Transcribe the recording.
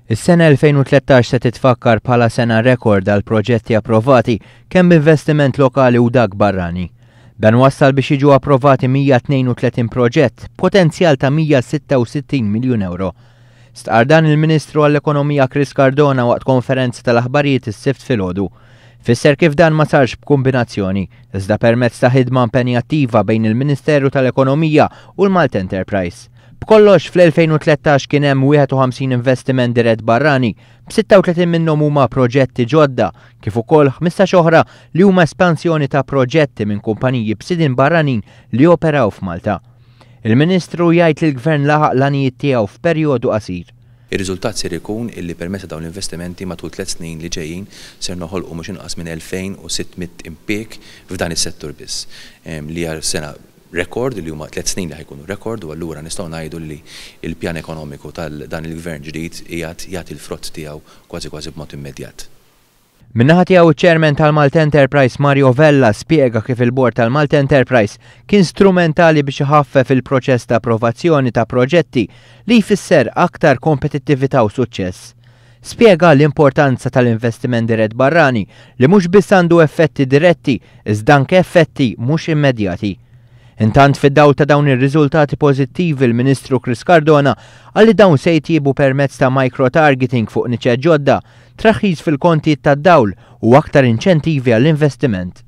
Is-sena 2013 se titfakkar bħala sena rekord għal proġetti approvati kemm investiment lokali u dak barrani. Dan wassal biex jiġu approvati 132 proġett, potenzjal ta' 166 miljun euro. Stqar dan il-Ministru għall-Ekonomija Chris Cardona waqt konferenza tal-aħbarijiet is-sibt filgħodu. Fisser kif dan ma sarx b'kombinazzjoni, iżda permezz ta' ħidma impenjattiva bejn il-Ministeru tal-Ekonomija u l-Malta Enterprise. B'kollox fl-2013 kien hemm 51 investiment dirett barrani, b'36 minnhom huma proġetti ġodda, kif ukoll 15 oħra li huma espansjoni ta' proġetti minn kumpaniji b'sidin barranin li operaw f'Malta. Il-Ministru jgħid li l-Gvern laħaq l-għanijiet tiegħu f'perjodu qasir. Ir-riżultat ser ikun illi permezz dawn l-investimenti matul 3 snin li ġejjin ser noħolqu mhux inqas minn 2600 impjieg f'dan is-settur biss. Li hija sena rekord li huma 3 snin li ħajkunu rekord u allura nistgħu ngħidu li l-pjan ekonomiku tal-dan il-Gvern ġdid qiegħed jagħti l-frott tiegħu kważi b'mod immedjat. Min-naħa tiegħu iċ-Chairman tal-Malta Enterprise Mario Vella spjega kif il-Bord tal-Malta Enterprise kien strumentali biex iħaffef il-proċess ta' approvazzjoni ta' proġetti li jfisser aktar kompetittività u suċċess. Spjega l-importanza tal-investiment dirett barrani li mhux biss għandu effetti diretti iżda anke effetti mhux immedjati. Intant fid-dawl ta' dawn ir-riżultati pożittivi l-Ministru Chris Cardona għalli dawn se jtiebu permezz ta' micro-targeting fuq niċeġ ġodda, traħħiż fil-kontijiet tad-dawl u aktar inċentivi għall-investiment.